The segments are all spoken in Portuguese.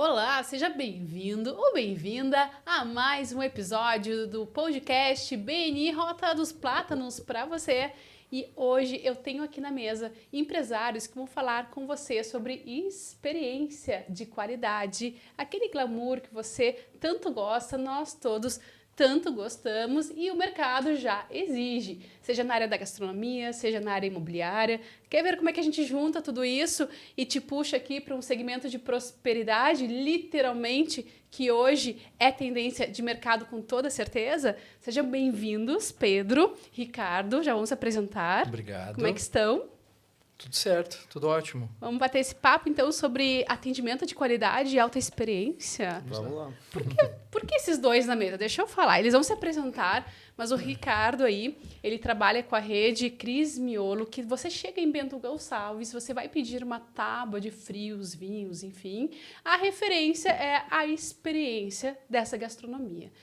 Olá, seja bem-vindo ou bem-vinda a mais um episódio do podcast BNI Rota dos Plátanos para você. E hoje eu tenho aqui na mesa empresários que vão falar com você sobre experiência de qualidade, aquele glamour que você tanto gosta, nós todos tanto gostamos e o mercado já exige, seja na área da gastronomia, seja na área imobiliária. Quer ver como é que a gente junta tudo isso e te puxa aqui para um segmento de prosperidade, literalmente, que hoje é tendência de mercado com toda certeza? Sejam bem-vindos, Pedro, Ricardo, já vamos se apresentar. Obrigado. Como é que estão? Tudo certo, tudo ótimo. Vamos bater esse papo, então, sobre atendimento de qualidade e alta experiência? Vamos lá. Por que esses dois na mesa? Deixa eu falar. Eles vão se apresentar, mas o Ricardo aí, ele trabalha com a rede Cris Miolo, que você chega em Bento Gonçalves, você vai pedir uma tábua de frios, vinhos, enfim. A referência é a experiência dessa gastronomia.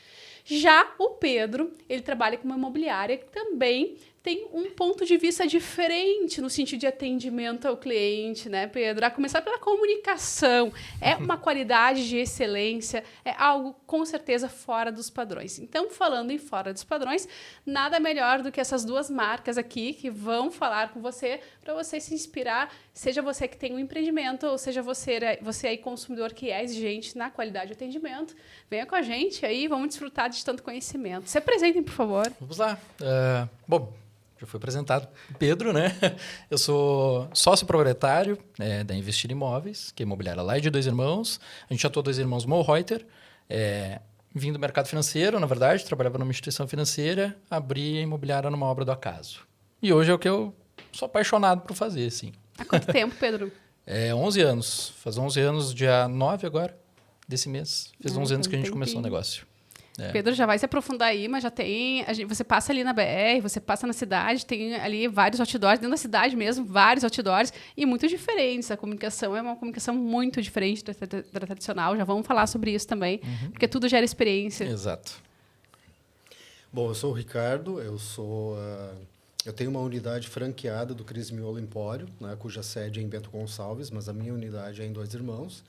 Já o Pedro, ele trabalha com uma imobiliária que também tem um ponto de vista diferente no sentido de atendimento ao cliente, né, Pedro? A começar pela comunicação. É uma qualidade de excelência, é algo com certeza fora dos padrões. Então, falando em fora dos padrões, nada melhor do que essas duas marcas aqui que vão falar com você para você se inspirar, seja você que tem um empreendimento ou seja você aí consumidor que é exigente na qualidade de atendimento. Venha com a gente aí, vamos desfrutar de tanto conhecimento. Se apresentem, por favor. Vamos lá. Bom, já foi apresentado Pedro, né? Eu sou sócio proprietário da Investir Imóveis, que é imobiliária lá de Dois Irmãos. A gente atua Dois Irmãos Mollreuter. Vim do mercado financeiro, na verdade, trabalhava numa instituição financeira, abri a imobiliária numa obra do acaso. E hoje é o que eu sou apaixonado por fazer, assim. Há quanto tempo, Pedro? 11 anos. Faz 11 anos, dia 9 agora, desse mês. Fez 11 anos que a gente começou o negócio. Pedro já vai se aprofundar aí, mas já tem... você passa ali na BR, você passa na cidade, tem ali vários outdoors, dentro da cidade mesmo, vários outdoors, e muito diferentes. A comunicação é uma comunicação muito diferente da tradicional. Já vamos falar sobre isso também, porque tudo gera experiência. Exato. Bom, eu sou o Ricardo, eu tenho uma unidade franqueada do Cris Miolo Empório, né, cuja sede é em Bento Gonçalves, mas a minha unidade é em Dois Irmãos.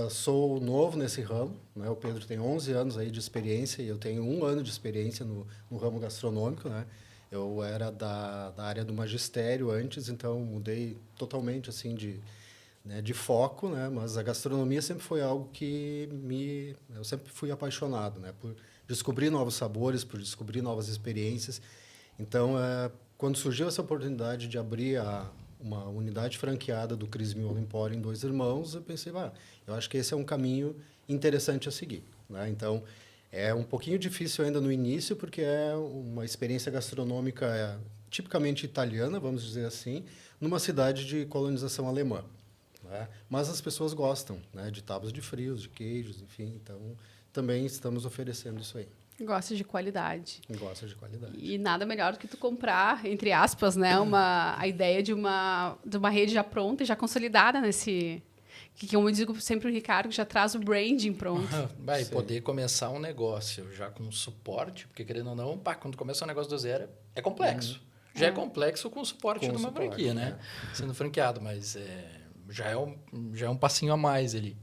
Sou novo nesse ramo, né? O Pedro tem 11 anos aí de experiência e eu tenho 1 ano de experiência no ramo gastronômico, né? Eu era da área do magistério antes, então mudei totalmente assim de foco, né? Mas a gastronomia sempre foi algo que eu sempre fui apaixonado, né? Por descobrir novos sabores, por descobrir novas experiências. Então, quando surgiu essa oportunidade de abrir uma unidade franqueada do Cris Miolo Empório em Dois Irmãos, eu pensei, eu acho que esse é um caminho interessante a seguir, né? Então, é um pouquinho difícil ainda no início, porque é uma experiência gastronômica tipicamente italiana, vamos dizer assim, numa cidade de colonização alemã, né? Mas as pessoas gostam, né, de tábuas de frios, de queijos, enfim, então também estamos oferecendo isso aí. Gosta de qualidade. Gosta de qualidade. E nada melhor do que tu comprar, entre aspas, né, a ideia de uma rede já pronta e já consolidada nesse... Que, como eu digo sempre o Ricardo, que já traz o branding pronto. Vai poder começar um negócio já com suporte, porque querendo ou não, quando começa um negócio do zero, é complexo. Já é complexo com o suporte de uma franquia, né? Sendo franqueado, mas já é um passinho a mais ali.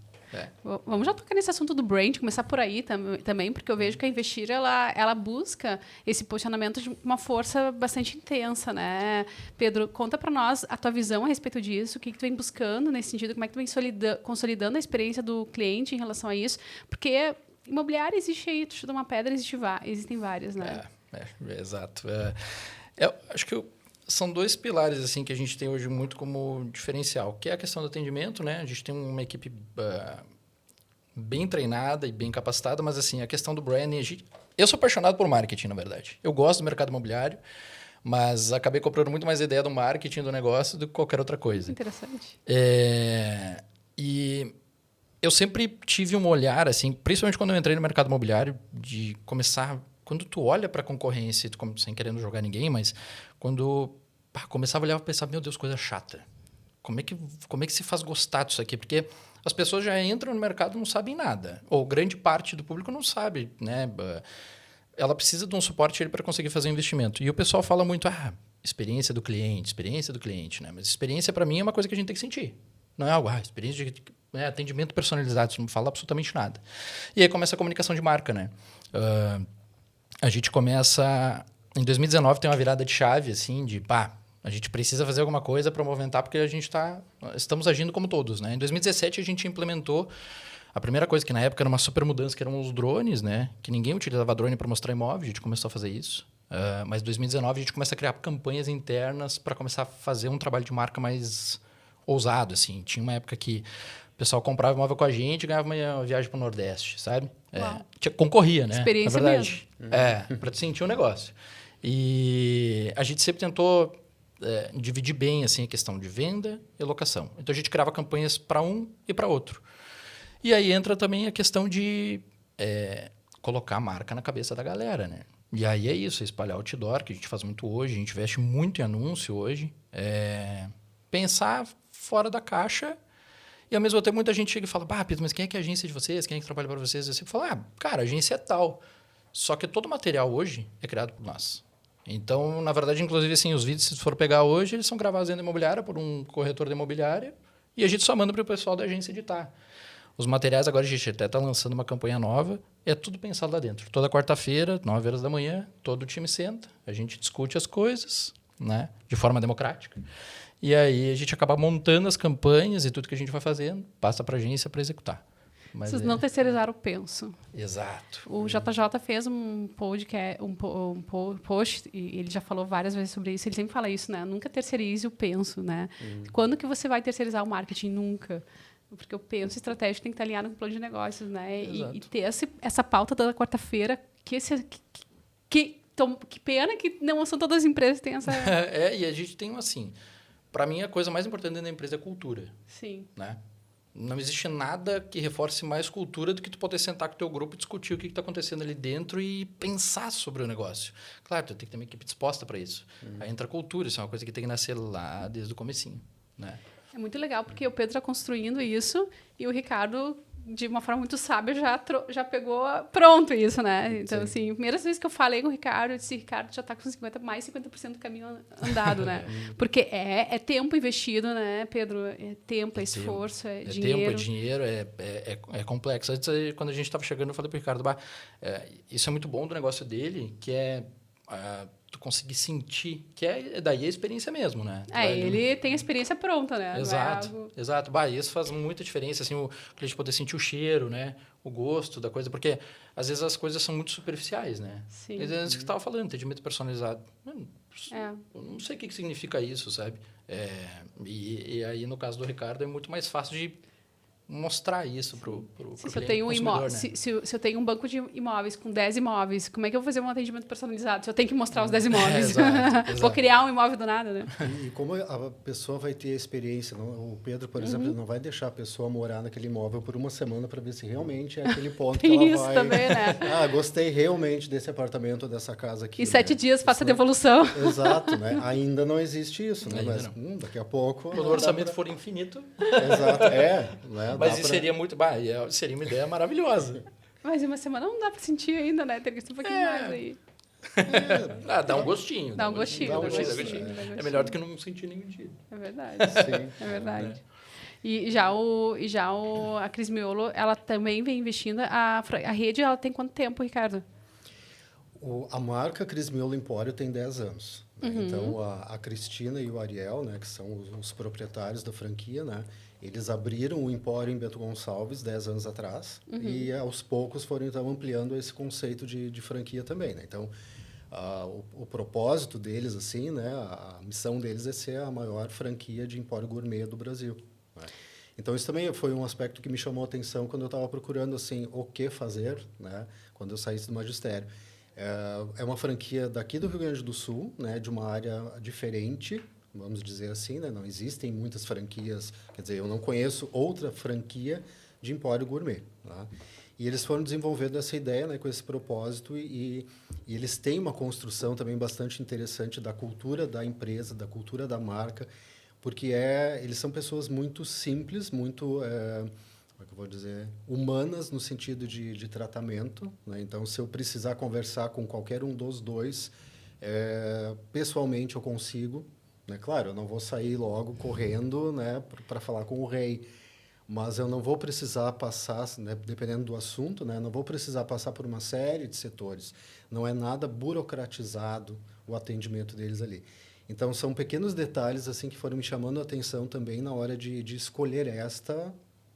Vamos já tocar nesse assunto do brand, começar por aí também, porque eu vejo que a Investir ela busca esse posicionamento de uma força bastante intensa, né? Pedro, conta para nós a tua visão a respeito disso, o que tu vem buscando nesse sentido, como é que tu vem consolidando a experiência do cliente em relação a isso, porque imobiliária existe aí, tu chuta uma pedra, existem várias, né? Exato. Eu acho que são 2 pilares assim que a gente tem hoje muito como diferencial, que é a questão do atendimento, né? A gente tem uma equipe bem treinada e bem capacitada, mas assim, a questão do branding... Eu sou apaixonado por marketing, na verdade. Eu gosto do mercado imobiliário, mas acabei comprando muito mais ideia do marketing do negócio do que qualquer outra coisa. Interessante. E eu sempre tive um olhar, assim, principalmente quando eu entrei no mercado imobiliário, de começar... Quando tu olha para a concorrência, sem querendo jogar ninguém, mas quando começava a olhar e pensar, meu Deus, coisa chata. Como é que se faz gostar disso aqui? Porque as pessoas já entram no mercado e não sabem nada. Ou grande parte do público não sabe, né? Ela precisa de um suporte para conseguir fazer um investimento. E o pessoal fala muito, experiência do cliente, né? Mas experiência, para mim, é uma coisa que a gente tem que sentir. Não é algo, experiência de atendimento personalizado, isso não fala absolutamente nada. E aí começa a comunicação de marca, né? A gente começa... Em 2019 tem uma virada de chave, assim, de a gente precisa fazer alguma coisa para movimentar, porque estamos agindo como todos, né? Em 2017 a gente implementou a primeira coisa, que na época era uma super mudança, que eram os drones, né? Que ninguém utilizava drone para mostrar imóvel, a gente começou a fazer isso. Mas em 2019 a gente começa a criar campanhas internas para começar a fazer um trabalho de marca mais ousado, assim. Tinha uma época que o pessoal comprava imóvel com a gente e ganhava uma viagem para o Nordeste, sabe? Concorria, né? Experiência na verdade. mesmo. Para te sentir um negócio. E a gente sempre tentou dividir bem assim, a questão de venda e locação. Então, a gente criava campanhas para um e para outro. E aí entra também a questão de colocar a marca na cabeça da galera, né? E aí é isso, espalhar outdoor, que a gente faz muito hoje, a gente investe muito em anúncio hoje. Pensar fora da caixa. E ao mesmo tempo muita gente chega e fala, Pedro, mas quem é que é a agência de vocês? Quem é que trabalha para vocês? Eu sempre falo, cara, a agência é tal. Só que todo o material hoje é criado por nós. Então, na verdade, inclusive, assim, os vídeos, se for pegar hoje, eles são gravados dentro da imobiliária por um corretor de imobiliária e a gente só manda para o pessoal da agência editar. Os materiais agora, a gente até está lançando uma campanha nova, é tudo pensado lá dentro. Toda quarta-feira, 9 horas da manhã, todo o time senta, a gente discute as coisas, né, de forma democrática. E aí a gente acaba montando as campanhas e tudo que a gente vai fazendo, passa para a agência para executar. Mas Vocês não terceirizaram o penso. Exato. O JJ fez um podcast, um post, e ele já falou várias vezes sobre isso. Ele sempre fala isso, né? Nunca terceirize o penso, né? Quando que você vai terceirizar o marketing? Nunca. Porque o penso estratégico tem que estar alinhado com o plano de negócios, né? E ter essa pauta da quarta-feira, que pena que não são todas as empresas que têm essa... E a gente tem assim... Para mim, a coisa mais importante dentro da empresa é a cultura. Sim. Né? Não existe nada que reforce mais cultura do que tu poder sentar com o teu grupo e discutir o que está acontecendo ali dentro e pensar sobre o negócio. Claro, tu tem que ter uma equipe disposta para isso. Aí entra a cultura, isso é uma coisa que tem que nascer lá desde o comecinho. Né? É muito legal, porque o Pedro está construindo isso e o Ricardo, de uma forma muito sábia, já pegou pronto isso, né? Então, assim, primeira vez que eu falei com o Ricardo, eu disse, Ricardo, já está com mais 50% do caminho andado, né? Porque é tempo investido, né, Pedro? É tempo, é esforço, é dinheiro. É tempo, é dinheiro, é complexo. Antes, quando a gente estava chegando, eu falei para o Ricardo, isso é muito bom do negócio dele, que é... tu conseguir sentir, que daí a experiência mesmo, né? Ele tem a experiência pronta, né? Exato, não é algo... exato. Isso faz muita diferença, assim, o cliente poder sentir o cheiro, né? O gosto da coisa, porque às vezes as coisas são muito superficiais, né? Sim. Antes que você estava falando, atendimento personalizado. Eu não sei o que significa isso, sabe? E aí, no caso do Ricardo, é muito mais fácil de mostrar isso para o consumidor, né? Se eu tenho um banco de imóveis com 10 imóveis, como é que eu vou fazer um atendimento personalizado? Se eu tenho que mostrar os 10 imóveis. Exato. Vou criar um imóvel do nada, né? E como a pessoa vai ter a experiência, o Pedro, por exemplo, não vai deixar a pessoa morar naquele imóvel por uma semana para ver se realmente é aquele ponto que ela isso vai... também, né? Gostei realmente desse apartamento, dessa casa aqui. Em 7 dias faça a devolução. Exato, né? Ainda não existe isso, né? Mas daqui a pouco... Quando o orçamento for infinito... Exato, né? Mas isso seria muito... seria uma ideia maravilhosa. Mas em uma semana não dá para sentir ainda, né? Tem que ser um pouquinho mais aí. Dá um gostinho. Dá um gostinho. É melhor do que não sentir nenhum dia. É verdade. Sim. É verdade. E já a Cris Miolo, ela também vem investindo. A rede, ela tem quanto tempo, Ricardo? A marca Cris Miolo Empório tem 10 anos. Né? Então, a Cristina e o Ariel, né, que são os proprietários da franquia, né, eles abriram o Empório em Bento Gonçalves 10 anos atrás e, aos poucos, foram então ampliando esse conceito de franquia também. Né? Então, o propósito deles, assim, né, a missão deles é ser a maior franquia de empório gourmet do Brasil. Né? Então, isso também foi um aspecto que me chamou a atenção quando eu estava procurando assim, o que fazer, né, quando eu saísse do magistério. É uma franquia daqui do Rio Grande do Sul, né, de uma área diferente, vamos dizer assim, né? Não existem muitas franquias, quer dizer, eu não conheço outra franquia de empório gourmet. Tá? E eles foram desenvolvendo essa ideia, né, com esse propósito e eles têm uma construção também bastante interessante da cultura da empresa, da cultura da marca, porque eles são pessoas muito simples, muito... como é que eu vou dizer, humanas no sentido de tratamento. Né? Então, se eu precisar conversar com qualquer um dos dois, pessoalmente eu consigo. né? Claro, eu não vou sair logo correndo, né, para falar com o rei, mas eu não vou precisar passar, né, dependendo do assunto, né, não vou precisar passar por uma série de setores. Não é nada burocratizado o atendimento deles ali. Então, são pequenos detalhes assim que foram me chamando a atenção também na hora de escolher esta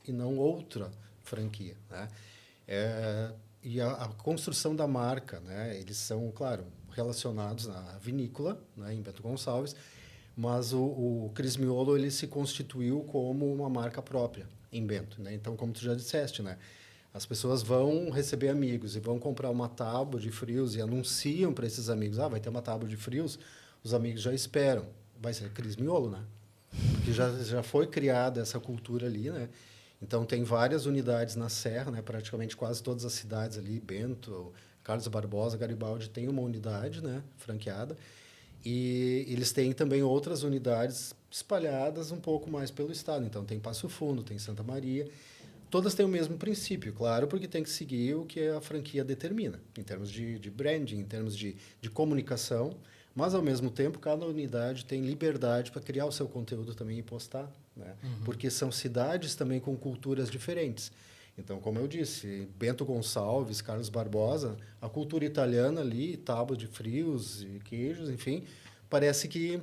e não outra franquia, né? E a construção da marca, né? Eles são, claro, relacionados à vinícola, né, em Bento Gonçalves, mas o Cris Miolo ele se constituiu como uma marca própria em Bento, né? Então, como tu já disseste, né? As pessoas vão receber amigos e vão comprar uma tábua de frios e anunciam para esses amigos, vai ter uma tábua de frios, os amigos já esperam, vai ser Cris Miolo, né? Porque já foi criada essa cultura ali, né? Então, tem várias unidades na Serra, né? Praticamente quase todas as cidades ali, Bento, Carlos Barbosa, Garibaldi, tem uma unidade, né, franqueada. E eles têm também outras unidades espalhadas um pouco mais pelo estado. Então, tem Passo Fundo, tem Santa Maria. Todas têm o mesmo princípio, claro, porque tem que seguir o que a franquia determina, em termos de branding, em termos de comunicação. Mas, ao mesmo tempo, cada unidade tem liberdade para criar o seu conteúdo também e postar, né? Porque são cidades também com culturas diferentes. Então, como eu disse, Bento Gonçalves, Carlos Barbosa, a cultura italiana ali, tábua de frios e queijos, enfim, parece que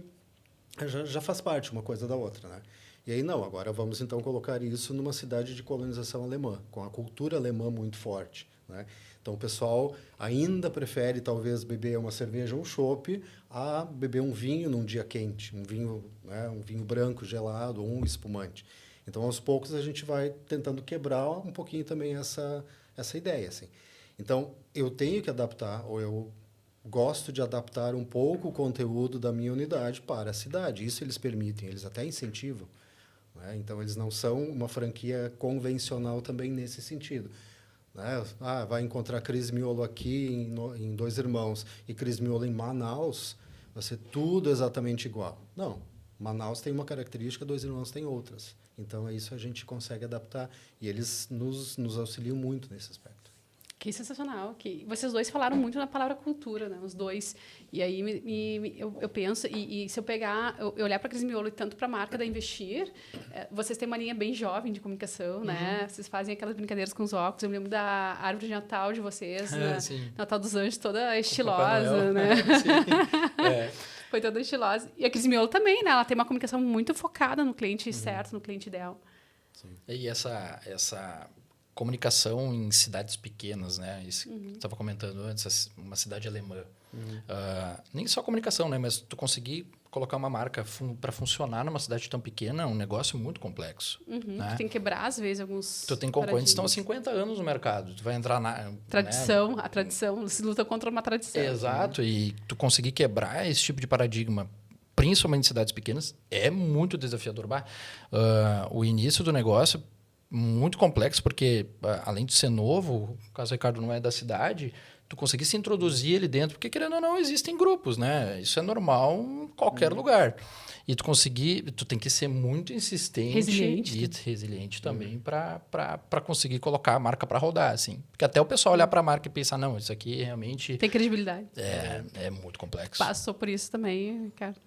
já faz parte uma coisa da outra, né? E aí, não, agora vamos então colocar isso numa cidade de colonização alemã, com a cultura alemã muito forte, né? Então, o pessoal ainda prefere, talvez, beber uma cerveja ou um chopp a beber um vinho num dia quente, um vinho, né, um vinho branco gelado ou um espumante. Então, aos poucos, a gente vai tentando quebrar um pouquinho também essa ideia, assim. Então, eu tenho que adaptar, ou eu gosto de adaptar um pouco o conteúdo da minha unidade para a cidade. Isso eles permitem, eles até incentivam, né? Então, eles não são uma franquia convencional também nesse sentido, né? Vai encontrar Cris Miolo aqui em Dois Irmãos e Cris Miolo em Manaus, vai ser tudo exatamente igual. Não, Manaus tem uma característica, Dois Irmãos tem outras. Então, é isso que a gente consegue adaptar. E eles nos auxiliam muito nesse aspecto. Que sensacional. Que vocês dois falaram muito na palavra cultura, né? Os dois. E aí eu penso, e se eu pegar, eu olhar para a Cris Miolo e tanto para a marca da Investir, vocês têm uma linha bem jovem de comunicação, né? Vocês fazem aquelas brincadeiras com os óculos. Eu me lembro da árvore de Natal de vocês, Natal dos Anjos, toda estilosa, né? Sim. Foi toda estilosa. E a Cris Miolo também, né? Ela tem uma comunicação muito focada no cliente certo, no cliente ideal. Sim. E essa comunicação em cidades pequenas, né? Isso que você estava comentando antes, uma cidade alemã. Nem só comunicação, né? Mas tu conseguir colocar uma marca para funcionar numa cidade tão pequena é um negócio muito complexo. Né? Tu tem que quebrar, às vezes, alguns Tu tem concorrentes que estão há 50 anos no mercado. Tu vai entrar na... Tradição, né? A tradição. Se luta contra uma tradição. Exato. E tu conseguir quebrar esse tipo de paradigma, principalmente em cidades pequenas, é muito desafiador. O início do negócio muito complexo, porque além de ser novo, o caso Ricardo não é da cidade, tu conseguir se introduzir ele dentro, porque querendo ou não, existem grupos, né? Isso é normal em qualquer lugar. E tu tem que ser muito insistente e resiliente também para conseguir colocar a marca para rodar, assim. Porque até o pessoal olhar para a marca e pensar, não, isso aqui realmente... Tem credibilidade. É muito complexo. Passou por isso também, Ricardo.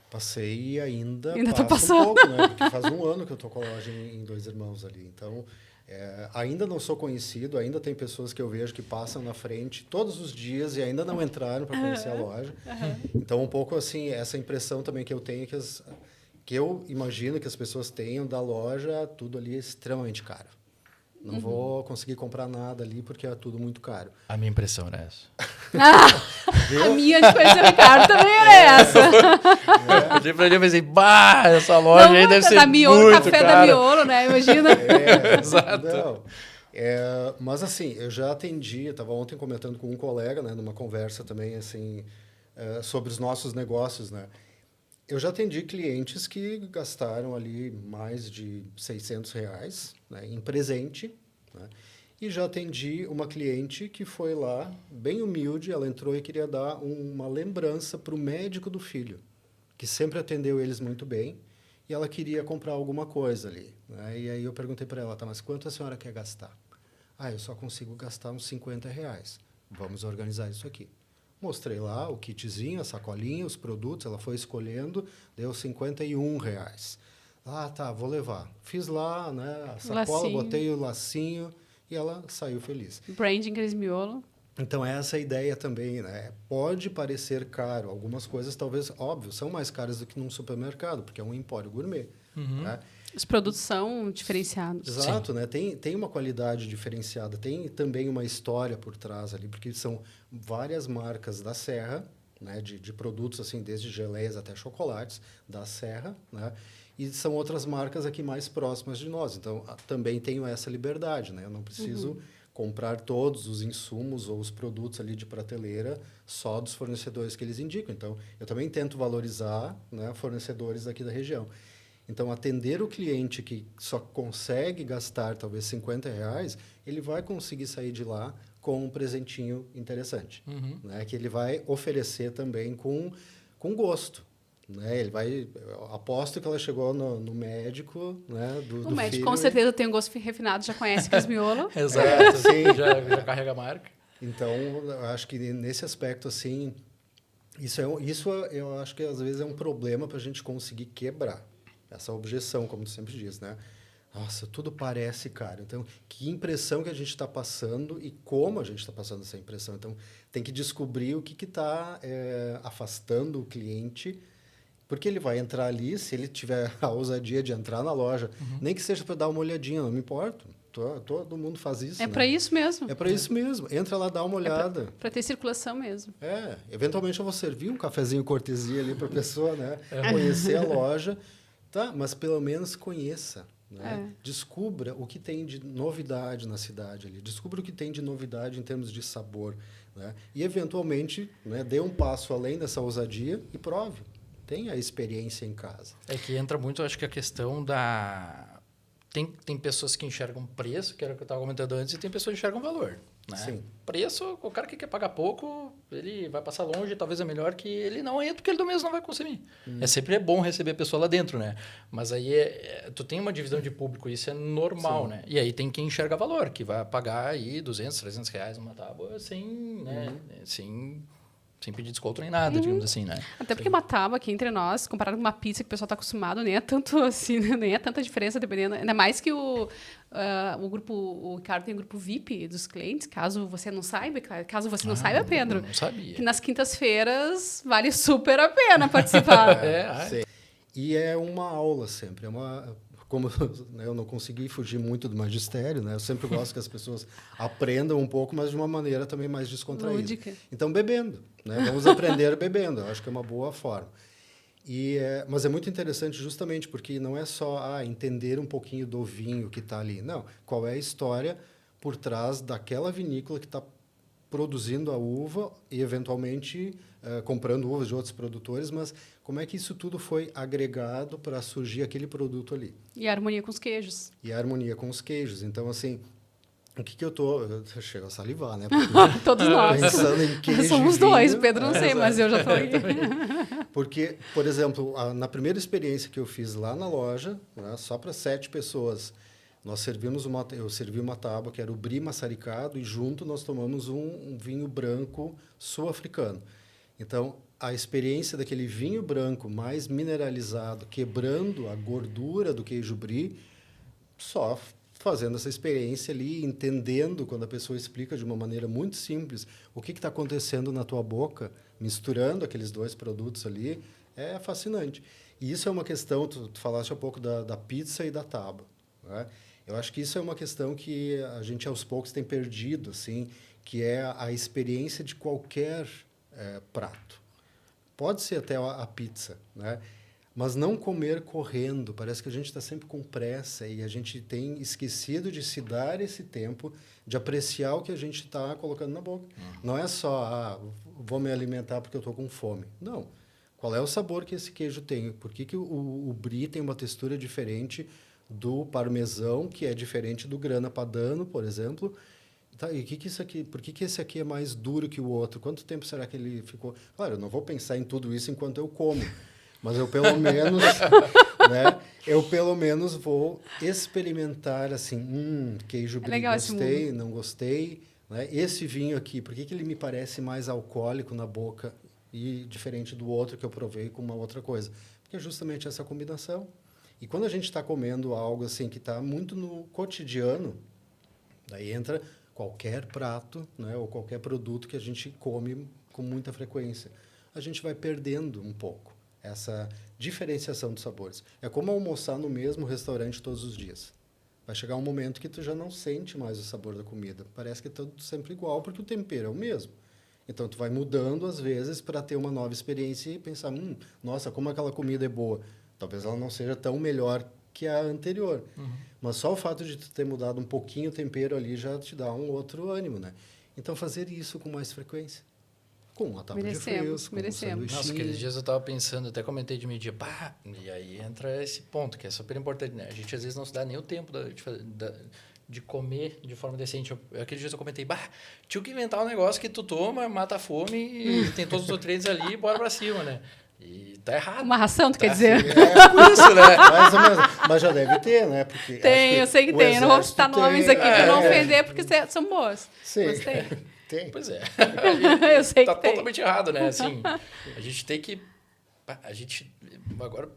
Passei e ainda tô passando. Um pouco, né? Porque faz um ano que eu estou com a loja em Dois Irmãos ali. Então, ainda não sou conhecido, ainda tem pessoas que eu vejo que passam na frente todos os dias e ainda não entraram para conhecer a loja. Então, um pouco assim, essa impressão também que eu tenho que eu imagino que as pessoas tenham da loja, tudo ali é extremamente caro. Não vou conseguir comprar nada ali porque é tudo muito caro. A minha impressão era essa. A minha de conhecer o Ricardo também era essa. Eu pensei, essa loja aí deve ser Miolo, muito café cara. Da Miolo, né? Imagina. Exato. Não. Mas assim, eu já atendi, eu estava ontem comentando com um colega, né, numa conversa também, assim, sobre os nossos negócios, né? Eu já atendi clientes que gastaram ali mais de R$600, né, em presente, né? E já atendi uma cliente que foi lá, bem humilde, ela entrou e queria dar uma lembrança para o médico do filho, que sempre atendeu eles muito bem, e ela queria comprar alguma coisa ali, né? E aí eu perguntei para ela, mas quanto a senhora quer gastar? Eu só consigo gastar uns R$50. Vamos organizar isso aqui. Mostrei lá o kitzinho, a sacolinha, os produtos, ela foi escolhendo, deu R$51. Ah, tá, vou levar. Fiz lá, né, a sacola, Lacinho. botei o lacinho e ela saiu feliz. Branding Cris Miolo. Então, essa é a ideia também, né? Pode parecer caro. Algumas coisas, talvez, óbvio, são mais caras do que num supermercado, porque é um empório gourmet. Né? Os produtos são diferenciados. Exato, né? Tem uma qualidade diferenciada, tem também uma história por trás ali, porque são várias marcas da Serra, né? De produtos, assim, desde geleias até chocolates da Serra, né? E são outras marcas aqui mais próximas de nós. Então, também tenho essa liberdade, né? Eu não preciso comprar todos os insumos ou os produtos ali de prateleira só dos fornecedores que eles indicam. Então, eu também tento valorizar, né, fornecedores aqui da região. Então, atender o cliente que só consegue gastar talvez R$50, ele vai conseguir sair de lá com um presentinho interessante, né, que ele vai oferecer também com gosto. Né? Ele vai, aposto que ela chegou no médico, né, do O médico filho, com certeza tem um gosto refinado, já conhece Cris Miolo. Exato, sim. já carrega a marca. Então, eu acho que nesse aspecto, assim, isso eu acho que às vezes é um problema para a gente conseguir quebrar essa objeção, como tu sempre diz, né? Nossa, tudo parece caro. Então, que impressão que a gente está passando e como a gente está passando essa impressão. Então, tem que descobrir o que está afastando o cliente, porque ele vai entrar ali, se ele tiver a ousadia de entrar na loja, nem que seja para dar uma olhadinha, não me importo. Todo mundo faz isso. É né? para isso mesmo. É para isso mesmo. Entra lá, dá uma olhada. Para ter circulação mesmo. Eventualmente eu vou servir um cafezinho cortesia ali para a pessoa, né? Conhecer a loja, tá? Mas pelo menos conheça. Né? Descubra o que tem de novidade na cidade ali. Descubra o que tem de novidade em termos de sabor. Né? E, eventualmente, né, dê um passo além dessa ousadia e prove. Tenha a experiência em casa. É que entra muito, acho que a questão da... Tem pessoas que enxergam preço, que era o que eu estava comentando antes, e tem pessoas que enxergam valor. Né? Sim. Preço, o cara que quer pagar pouco, ele vai passar longe, talvez é melhor que ele não entra, porque ele do mesmo não vai consumir. Sempre bom receber a pessoa lá dentro, né? Mas aí tu tem uma divisão de público, isso é normal, né? E aí tem quem enxerga valor, que vai pagar aí R$200, R$300 numa tábua sem pedir desconto nem nada, digamos assim, né? Até porque uma tábua aqui entre nós, comparado com uma pizza que o pessoal está acostumado, nem é tanto assim, nem é tanta diferença, dependendo. Ainda mais que o Ricardo tem um grupo VIP dos clientes, caso você não saiba, Pedro. Não sabia. Que nas quintas-feiras vale super a pena participar. Sim. E é uma aula sempre, como né, eu não consegui fugir muito do magistério, né? Eu sempre gosto que as pessoas aprendam um pouco, mas de uma maneira também mais descontraída. Lúdica. Então, bebendo. Né? Vamos aprender bebendo. Eu acho que é uma boa forma. Mas é muito interessante justamente porque não é só entender um pouquinho do vinho que está ali. Não. Qual é a história por trás daquela vinícola que está produzindo a uva e, eventualmente, comprando uvas de outros produtores, mas como é que isso tudo foi agregado para surgir aquele produto ali. E a harmonia com os queijos. E a harmonia com os queijos. Então, assim, o que eu chego a salivar, né? Todos nós. Pensando em queijo Somos e vinho, dois, o Pedro não sei, mas eu já estou aí. Porque, por exemplo, na primeira experiência que eu fiz lá na loja, né, só para 7 pessoas, eu servi uma tábua que era o brie maçaricado e junto nós tomamos um vinho branco sul-africano. Então, a experiência daquele vinho branco mais mineralizado, quebrando a gordura do queijo brie, só fazendo essa experiência ali, entendendo quando a pessoa explica de uma maneira muito simples o que está acontecendo na tua boca, misturando aqueles dois produtos ali, é fascinante. E isso é uma questão, tu falaste há pouco da pizza e da tábua, né? Eu acho que isso é uma questão que a gente, aos poucos, tem perdido, assim, que é a experiência de qualquer prato. Pode ser até a pizza, né? Mas não comer correndo. Parece que a gente está sempre com pressa e a gente tem esquecido de se dar esse tempo de apreciar o que a gente está colocando na boca. Não é só, vou me alimentar porque eu estou com fome. Não. Qual é o sabor que esse queijo tem? Por que o brie tem uma textura diferente do parmesão, que é diferente do grana padano, por exemplo? Tá, e por que esse aqui é mais duro que o outro? Quanto tempo será que ele ficou? Claro, eu não vou pensar em tudo isso enquanto eu como. Mas eu, pelo menos, né, Eu, pelo menos, vou experimentar, assim, queijo brie, legal esse gostei, não gostei. Né? Esse vinho aqui, por que ele me parece mais alcoólico na boca e diferente do outro que eu provei com uma outra coisa? Porque é justamente essa combinação. E quando a gente está comendo algo assim que está muito no cotidiano, daí entra qualquer prato, né, ou qualquer produto que a gente come com muita frequência. A gente vai perdendo um pouco essa diferenciação dos sabores. É como almoçar no mesmo restaurante todos os dias. Vai chegar um momento que tu já não sente mais o sabor da comida. Parece que é tudo sempre igual, porque o tempero é o mesmo. Então, tu vai mudando, às vezes, para ter uma nova experiência e pensar, nossa, como aquela comida é boa. Talvez ela não seja tão melhor que a anterior. Mas só o fato de tu ter mudado um pouquinho o tempero ali já te dá um outro ânimo, né? Então, fazer isso com mais frequência. Com uma tábua de frios, com um sanduichinho. Nossa, aqueles dias eu estava pensando, até comentei de meio-dia, e aí entra esse ponto, que é super importante, né? A gente, às vezes, não se dá nem o tempo de comer de forma decente. Aqueles dias eu comentei, tinha que inventar um negócio que tu toma, mata a fome e tem todos os nutrientes ali e bora pra cima, né? E tá errado. Uma ração, tu quer dizer? Por isso, né? Mais ou menos. Mas já deve ter, né? Porque Tem, eu sei que tem. Eu não vou citar nomes aqui para não ofender, porque são boas. Sim. Mas tem. Tem. Pois é. Eu sei tá que tem. totalmente errado, né? Assim, a gente tem que... A gente agora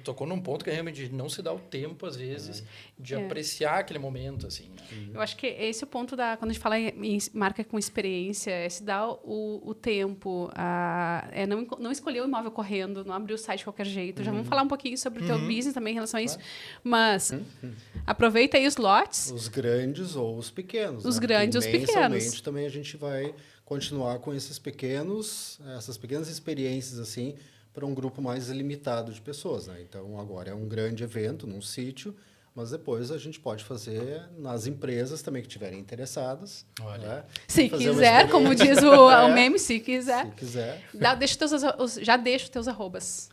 tocou num ponto que é realmente não se dá o tempo, às vezes, de apreciar aquele momento, assim. Né? Eu acho que esse é o ponto quando a gente fala em marca com experiência, é se dar o tempo, não escolher o imóvel correndo, não abrir o site de qualquer jeito. Já vamos falar um pouquinho sobre o teu business também em relação a isso. Mas aproveita aí os lotes. Os grandes ou os pequenos. Os né? grandes e os pequenos. Mensalmente também a gente vai continuar com essas pequenas experiências, assim, para um grupo mais limitado de pessoas, né? Então, agora é um grande evento num sítio, mas depois a gente pode fazer nas empresas também que estiverem interessadas. Olha. Né? Se quiser, como diz o meme, se quiser. Se quiser. Já deixa os teus arrobas.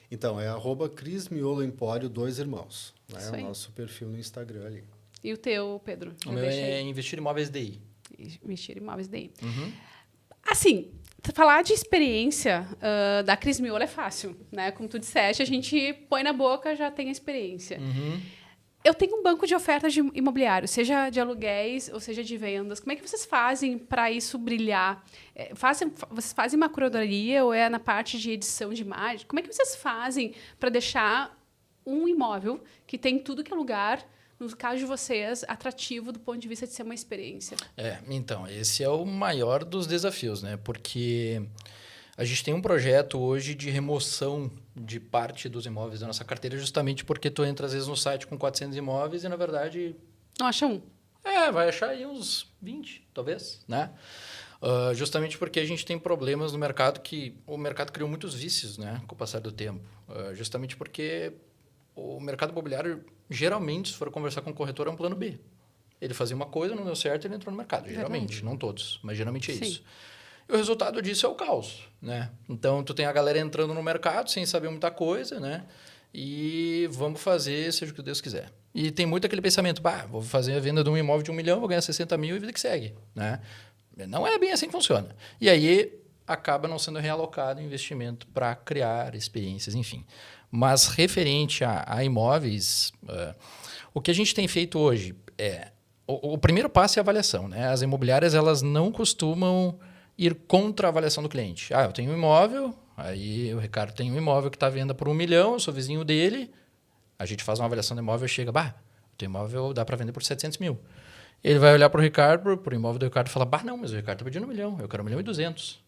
Então, é @Cris Miolo Empório 2 Irmãos. Né? Isso É aí. o nosso perfil no Instagram ali. E o teu, Pedro? O meu é Investir em Imóveis DI. Investir em imóveis daí. Assim, falar de experiência da Cris Miolo é fácil, né? Como tu disseste, a gente põe na boca, já tem a experiência. Eu tenho um banco de ofertas de imobiliário, seja de aluguéis ou seja de vendas. Como é que vocês fazem para isso brilhar? Vocês fazem uma curadoria ou é na parte de edição de imagem? Como é que vocês fazem para deixar um imóvel que tem tudo que é lugar, no caso de vocês, atrativo do ponto de vista de ser uma experiência? Então, esse é o maior dos desafios, né? Porque a gente tem um projeto hoje de remoção de parte dos imóveis da nossa carteira, justamente porque tu entra, às vezes, no site com 400 imóveis e, na verdade... Não acha um? Vai achar aí uns 20, talvez, né? Justamente porque a gente tem problemas no mercado que... O mercado criou muitos vícios, né? Com o passar do tempo. Justamente porque o mercado imobiliário, geralmente, se for conversar com o corretor, é um plano B. Ele fazia uma coisa, não deu certo, ele entrou no mercado. Geralmente, não todos, mas geralmente é isso. E o resultado disso é o caos, né? Então, tu tem a galera entrando no mercado sem saber muita coisa, né? E vamos fazer seja o que Deus quiser. E tem muito aquele pensamento, vou fazer a venda de um imóvel de 1 milhão, vou ganhar 60 mil e vida que segue, né? Não é bem assim que funciona. E aí, acaba não sendo realocado investimento para criar experiências, enfim. Mas, referente a imóveis, o que a gente tem feito hoje é... O primeiro passo é a avaliação, né? As imobiliárias, elas não costumam ir contra a avaliação do cliente. Eu tenho um imóvel, aí o Ricardo tem um imóvel que está à venda por 1 milhão, eu sou vizinho dele, a gente faz uma avaliação do imóvel e chega, o teu imóvel dá para vender por 700 mil. Ele vai olhar para o Ricardo, para o imóvel do Ricardo e falar, não, mas o Ricardo está pedindo 1 milhão, eu quero 1 milhão e 200.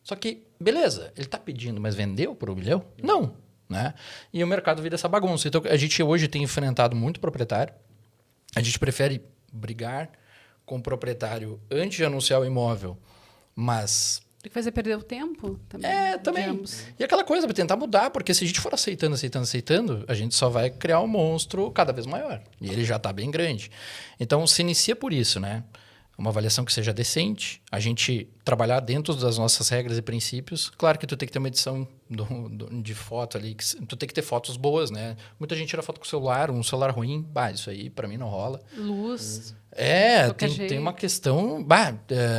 Só que, beleza, ele está pedindo, mas vendeu por 1 milhão? Não. Né? E o mercado vira essa bagunça. Então, a gente hoje tem enfrentado muito proprietário, a gente prefere brigar com o proprietário antes de anunciar o imóvel, mas... Tem que fazer perder o tempo também. Também. Digamos. E aquela coisa, para tentar mudar, porque se a gente for aceitando, a gente só vai criar um monstro cada vez maior. E ele já está bem grande. Então, se inicia por isso, né? Uma avaliação que seja decente, a gente trabalhar dentro das nossas regras e princípios. Claro que tu tem que ter uma edição de foto ali, que tu tem que ter fotos boas, né? Muita gente tira foto com o celular, um celular ruim, isso aí para mim não rola. Luz. Tem uma questão...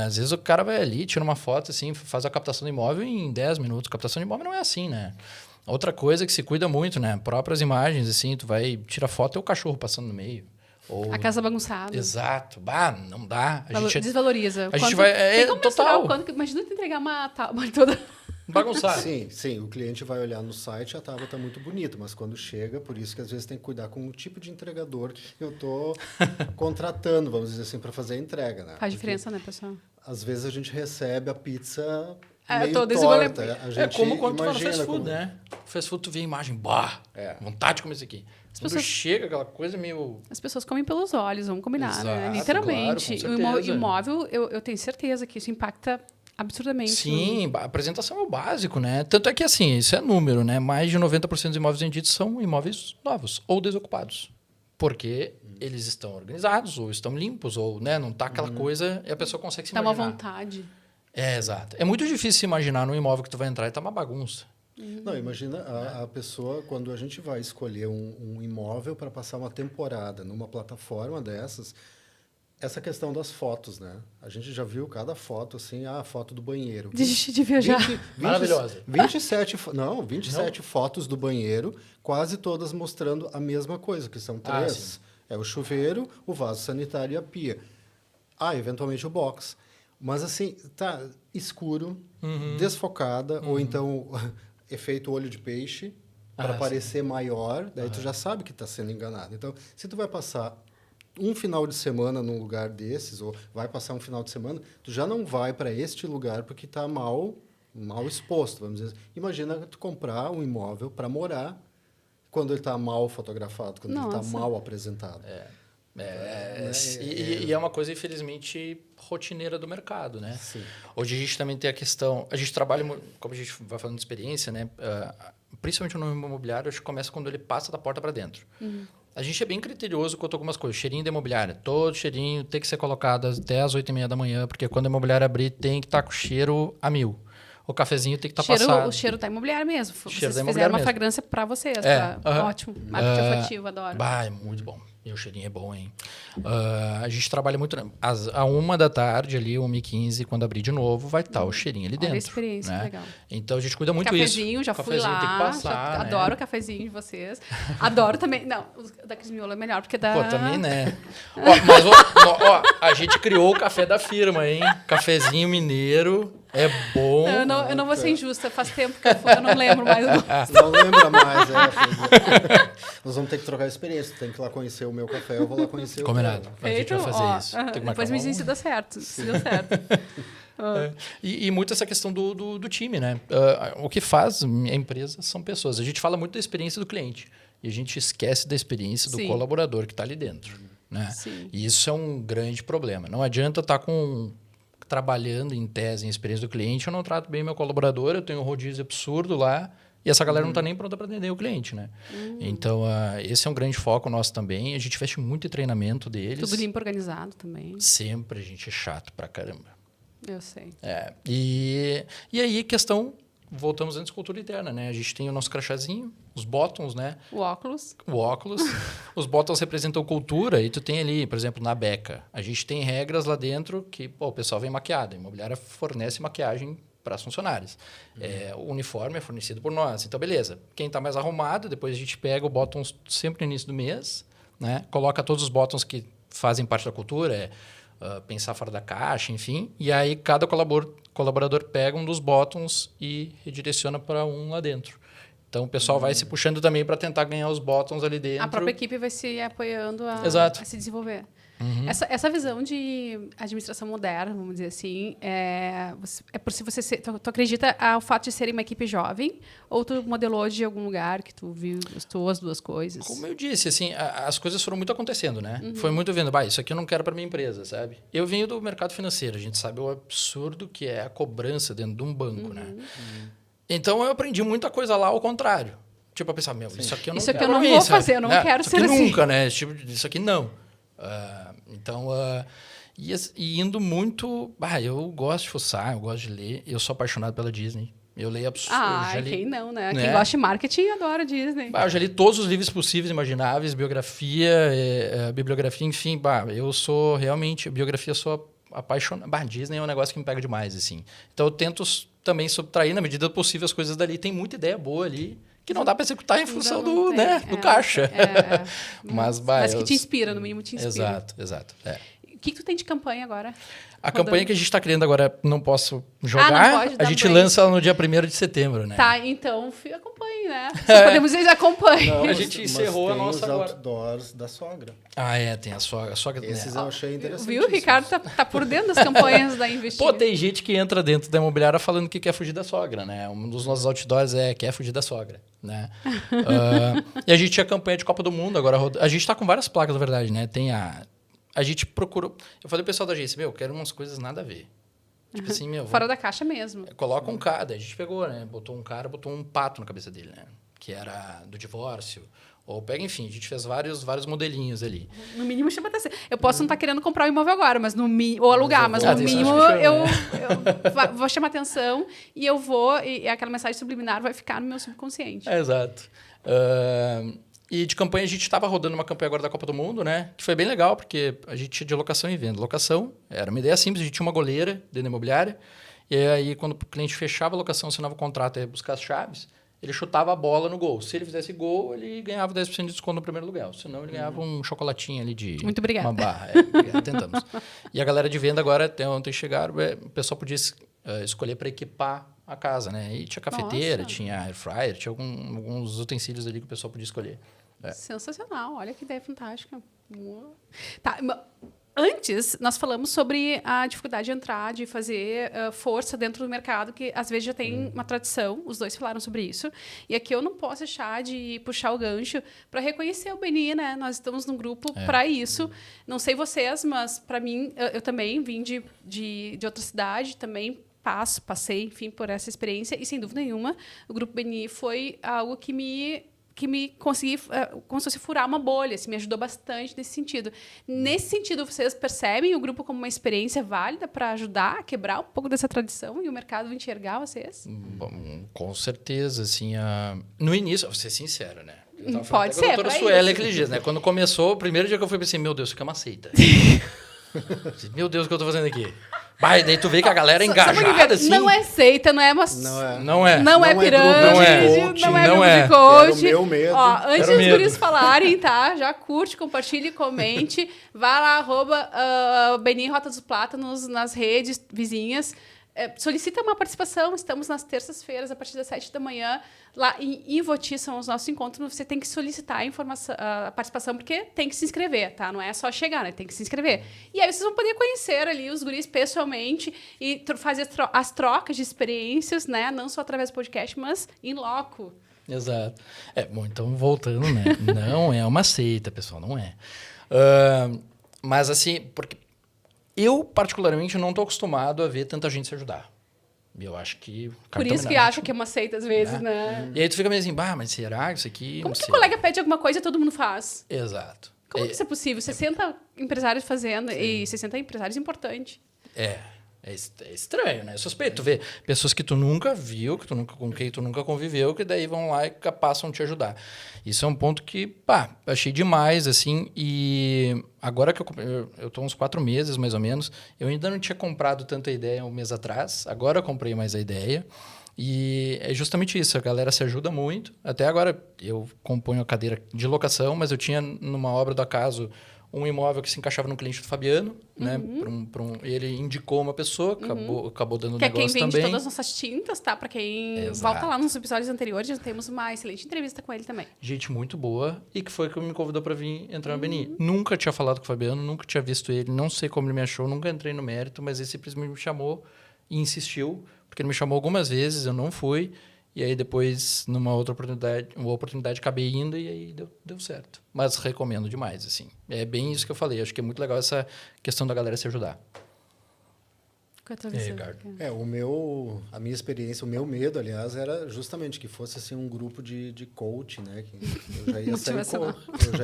às vezes o cara vai ali, tira uma foto, assim, faz a captação do imóvel em 10 minutos. Captação de imóvel não é assim, né? Outra coisa que se cuida muito, né? Próprias imagens, assim, tu vai tirar foto, é o cachorro passando no meio. Ou... A casa bagunçada. Exato. Bah, não dá. Desvaloriza. A gente vai... Tem como mensurar total. imagina tu entregar uma tábua toda... Bagunçado. Sim. O cliente vai olhar no site, a tábua está muito bonita, mas quando chega, por isso que às vezes tem que cuidar com o tipo de entregador que eu estou contratando, vamos dizer assim, para fazer a entrega. Né? Faz diferença, né, pessoal? Às vezes a gente recebe a pizza meio toda torta. É como quando tu vai no fast food, como... né? Fast food tu vê a imagem, vontade de comer isso aqui. Quando chega aquela coisa meio... As pessoas comem pelos olhos, vamos combinar, Exato, né? Literalmente. claro, com certeza. O imóvel, eu tenho certeza que isso impacta absurdamente. Sim, a apresentação é o básico, né? Tanto é que, assim, isso é número, né? Mais de 90% dos imóveis vendidos são imóveis novos ou desocupados. Porque eles estão organizados, ou estão limpos, ou né, não tá aquela coisa e a pessoa consegue se Dá imaginar. uma vontade. É, exato. É muito difícil se imaginar num imóvel que tu vai entrar e tá uma bagunça. Não, imagina a pessoa, quando a gente vai escolher um imóvel para passar uma temporada numa plataforma dessas, essa questão das fotos, né? A gente já viu cada foto, assim, a foto do banheiro. Desistir de viajar. Maravilhosa. 27 fotos do banheiro, quase todas mostrando a mesma coisa, que são 3. Sim. É o chuveiro, o vaso sanitário e a pia. Eventualmente o box. Mas, assim, tá escuro, desfocada, ou então efeito olho de peixe, para parecer maior, daí tu já sabe que está sendo enganado. Então, se tu vai passar um final de semana num lugar desses, ou vai passar um final de semana, tu já não vai para este lugar porque está mal exposto, vamos dizer. Imagina tu comprar um imóvel para morar quando ele está mal fotografado, quando ele está mal apresentado. E é uma coisa, infelizmente, rotineira do mercado, né? Sim. Hoje a gente também tem a questão... A gente trabalha, como a gente vai falando de experiência, né? Principalmente no imobiliário, acho que começa quando ele passa da porta para dentro. A gente é bem criterioso quanto a algumas coisas. Cheirinho da imobiliária. Todo cheirinho tem que ser colocado até às 8h30 da manhã, porque quando a imobiliária abrir, tem que estar com cheiro a 1000. O cafezinho tem que estar passado. O cheiro da imobiliária mesmo. Vocês fizeram uma fragrância para vocês. Ótimo. Marketing olfativo, adoro. É muito bom. E o cheirinho é bom, hein? A gente trabalha muito... Às 1h da tarde, ali, 1h15, quando abrir de novo, vai estar o cheirinho ali dentro. Olha a experiência, né? legal. Então, a gente cuida muito Cafezinho, isso. já fui lá. Tem que passar, né? Adoro o cafezinho de vocês. Adoro também... Não, o da Cris Miolo é melhor, porque Pô, também, né? Mas, a gente criou o café da firma, hein? Cafezinho mineiro... É bom. Eu não vou ser injusta. Faz tempo que eu fui, eu não lembro mais. Não lembra mais. Nós vamos ter que trocar experiência. Tem que ir lá conhecer o meu café, eu vou lá conhecer o Combinado. A gente vai fazer isso. Depois me diz se deu certo. Se deu certo. E muito essa questão do time, né? O que faz a empresa são pessoas. A gente fala muito da experiência do cliente. E a gente esquece da experiência do colaborador que está ali dentro. Né? E isso é um grande problema. Não adianta estar trabalhando em tese, em experiência do cliente, eu não trato bem meu colaborador, eu tenho um rodízio absurdo lá, e essa galera não está nem pronta para atender o cliente, né? Então, esse é um grande foco nosso também. A gente investe muito em treinamento deles. Tudo limpo, organizado também. Sempre a gente é chato pra caramba. Eu sei. E aí, voltamos antes à cultura interna, né? A gente tem o nosso crachazinho, os bottoms, né? O óculos. Os bottoms representam cultura e tu tem ali, por exemplo, na Beca. A gente tem regras lá dentro que o pessoal vem maquiado. A imobiliária fornece maquiagem para os funcionários. O uniforme é fornecido por nós. Então, beleza. Quem está mais arrumado, depois a gente pega o bottoms sempre no início do mês, né? Coloca todos os bottoms que fazem parte da cultura, pensar fora da caixa, enfim. E aí, cada colaborador pega um dos bottoms e redireciona para um lá dentro. Então, o pessoal vai se puxando também para tentar ganhar os bottoms ali dentro. A própria equipe vai se apoiando a se desenvolver. Essa visão de administração moderna, vamos dizer assim, por se você tu acredita ao fato de serem uma equipe jovem ou tu modelou de algum lugar que tu viu, gostou as duas coisas? Como eu disse, assim, as coisas foram muito acontecendo, né? Foi muito vendo, isso aqui eu não quero para minha empresa, sabe? Eu venho do mercado financeiro, a gente sabe o absurdo que é a cobrança dentro de um banco, né? Então, eu aprendi muita coisa lá ao contrário. Tipo, a pensar, isso aqui eu não quero. Isso aqui eu não vou fazer, eu não quero ser assim. Nunca, né? Isso aqui não. E indo muito... eu gosto de fuçar, eu gosto de ler. Eu sou apaixonado pela Disney. Eu leio absurdo. Quem não, né? Quem gosta de marketing adora Disney. Eu já li todos os livros possíveis, imagináveis, bibliografia, enfim. Eu sou realmente... Biografia, eu sou apaixonado. Disney é um negócio que me pega demais, assim. Então, eu tento também subtrair, na medida do possível, as coisas dali. Tem muita ideia boa ali que não dá para executar em função do, tem. né, do caixa. Mas que te inspira, no mínimo te inspira. Exato. É. O que tu tem de campanha agora? A campanha que a gente está criando agora, não posso jogar, não pode, a gente lança ela no dia 1º de setembro, né? Tá, então acompanhe, né? Só podemos dizer acompanhe. Não, a gente encerrou a tem nossa os agora. outdoors da sogra. Tem a sogra. Esses eu achei interessante. Viu? O Ricardo tá por dentro das campanhas da Investir. Pô, tem gente que entra dentro da imobiliária falando que quer fugir da sogra, né? Um dos nossos outdoors quer fugir da sogra, né? E a gente tinha campanha de Copa do Mundo, agora a gente tá com várias placas, na verdade, né? Tem a gente procurou... Eu falei pro pessoal da agência, eu quero umas coisas nada a ver. Tipo assim, Fora da caixa mesmo. Coloca um cara, daí a gente pegou, né? Botou um pato na cabeça dele, né? Que era do divórcio. Ou pega, enfim, a gente fez vários modelinhos ali. No mínimo chama atenção. Eu posso não estar querendo comprar um imóvel agora, mas ou alugar, mas no mínimo eu vou chamar atenção e eu vou... E aquela mensagem subliminar vai ficar no meu subconsciente. Exato. E de campanha, a gente estava rodando uma campanha agora da Copa do Mundo, né? Que foi bem legal, porque a gente tinha de locação e venda. Locação era uma ideia simples, a gente tinha uma goleira dentro da imobiliária, e aí quando o cliente fechava a locação, assinava o contrato e ia buscar as chaves, ele chutava a bola no gol. Se ele fizesse gol, ele ganhava 10% de desconto no primeiro lugar. Senão, ele ganhava um chocolatinho ali de... Muito obrigada. Uma barra. Tentamos. E a galera de venda agora, até ontem chegaram, o pessoal podia escolher para equipar a casa, né? E tinha cafeteira, tinha air fryer, tinha alguns utensílios ali que o pessoal podia escolher. Sensacional, olha que ideia fantástica. Tá, antes, nós falamos sobre a dificuldade de entrar, de fazer força dentro do mercado, que às vezes já tem uma tradição, os dois falaram sobre isso. E aqui eu não posso deixar de puxar o gancho para reconhecer o Beni, né? Nós estamos num grupo para isso. Não sei vocês, mas para mim, eu também vim de outra cidade, também passei, enfim, por essa experiência. E, sem dúvida nenhuma, o Grupo Beni foi algo que me consegui, como se fosse furar uma bolha, assim, me ajudou bastante nesse sentido. Nesse sentido, vocês percebem o grupo como uma experiência válida para ajudar a quebrar um pouco dessa tradição e o mercado enxergar vocês? Bom, com certeza, assim, no início, vou ser sincero, né? Pode ser, a doutora Sueli aqueles dias, né? Quando começou, o primeiro dia que eu fui, pensei, meu Deus, isso aqui é uma seita. Meu Deus, o que eu tô fazendo aqui? Vai, daí tu vê que a galera é engajada, assim. Não é seita, não é uma... Não é. Não é pirâmide, não é grupo de coach. Era o meu medo. Ó, antes dos guris falarem, tá? Já curte, compartilhe, comente. Vá lá, @Beni Rota dos Plátanos nas redes vizinhas. Solicita uma participação. Estamos nas terças-feiras, a partir das 7 da manhã. Lá em Ivoti são os nossos encontros. Você tem que solicitar a participação, porque tem que se inscrever, tá? Não é só chegar, né? Tem que se inscrever. E aí vocês vão poder conhecer ali os guris pessoalmente e fazer as trocas de experiências, né? Não só através do podcast, mas em loco. Exato. Bom, então voltando, né? Não é uma seita, pessoal, não é. Mas assim, porque eu, particularmente, não estou acostumado a ver tanta gente se ajudar. Eu acho que... Por isso que acha que é uma seita, às vezes, né? E aí tu fica meio assim, mas será que isso aqui... Como que o colega pede alguma coisa e todo mundo faz? Exato. Como que isso é possível? 60 empresários fazendo e 60 empresários importantes. É estranho, né? É suspeito. Tu vê pessoas que tu nunca viu, com quem tu nunca conviveu, que daí vão lá e passam a te ajudar. Isso é um ponto que, achei demais, assim. E agora que eu tô uns 4 meses, mais ou menos, eu ainda não tinha comprado tanta ideia um mês atrás. Agora eu comprei mais a ideia. E é justamente isso, a galera se ajuda muito. Até agora eu componho a cadeira de locação, mas eu tinha numa obra do acaso um imóvel que se encaixava no cliente do Fabiano, né? Ele indicou uma pessoa, acabou dando que negócio também. Que é quem vende todas as nossas tintas, tá? Para quem volta lá nos episódios anteriores, já temos uma excelente entrevista com ele também. Gente muito boa e que foi que me convidou para vir entrar no Beni. Nunca tinha falado com o Fabiano, nunca tinha visto ele, não sei como ele me achou, nunca entrei no mérito, mas ele simplesmente me chamou e insistiu, porque ele me chamou algumas vezes, eu não fui. E aí depois, numa outra oportunidade, acabei indo e aí deu certo. Mas recomendo demais, assim. É bem isso que eu falei. Acho que é muito legal essa questão da galera se ajudar. Qual é a tua visão? A minha experiência, o meu medo, aliás, era justamente que fosse assim, um grupo de coach, né? Que eu já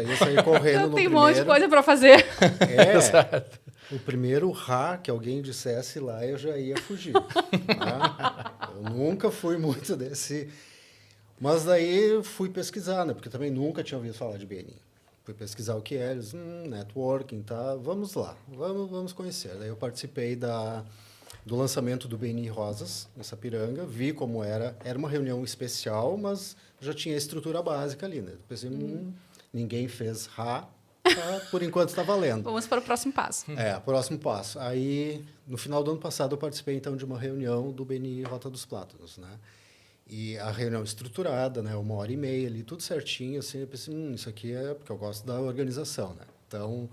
ia sair correndo no primeiro. Tem um monte de coisa para fazer. Exato. O primeiro que alguém dissesse lá, eu já ia fugir. Tá? Eu nunca fui muito desse... Mas daí eu fui pesquisar, né? Porque também nunca tinha ouvido falar de Beni. Fui pesquisar o que é, networking, tá? Vamos lá, vamos conhecer. Daí eu participei do lançamento do BNI Rosas, em Sapiranga. Vi como era. Era uma reunião especial, mas já tinha a estrutura básica ali, né? Pensei, ninguém fez por enquanto está valendo. Vamos para o próximo passo. Próximo passo. Aí, no final do ano passado, eu participei, então, de uma reunião do BNI Rota dos Plátanos, né? E a reunião estruturada, né? 1h30 ali, tudo certinho, assim. Eu pensei, isso aqui é porque eu gosto da organização, né? Então,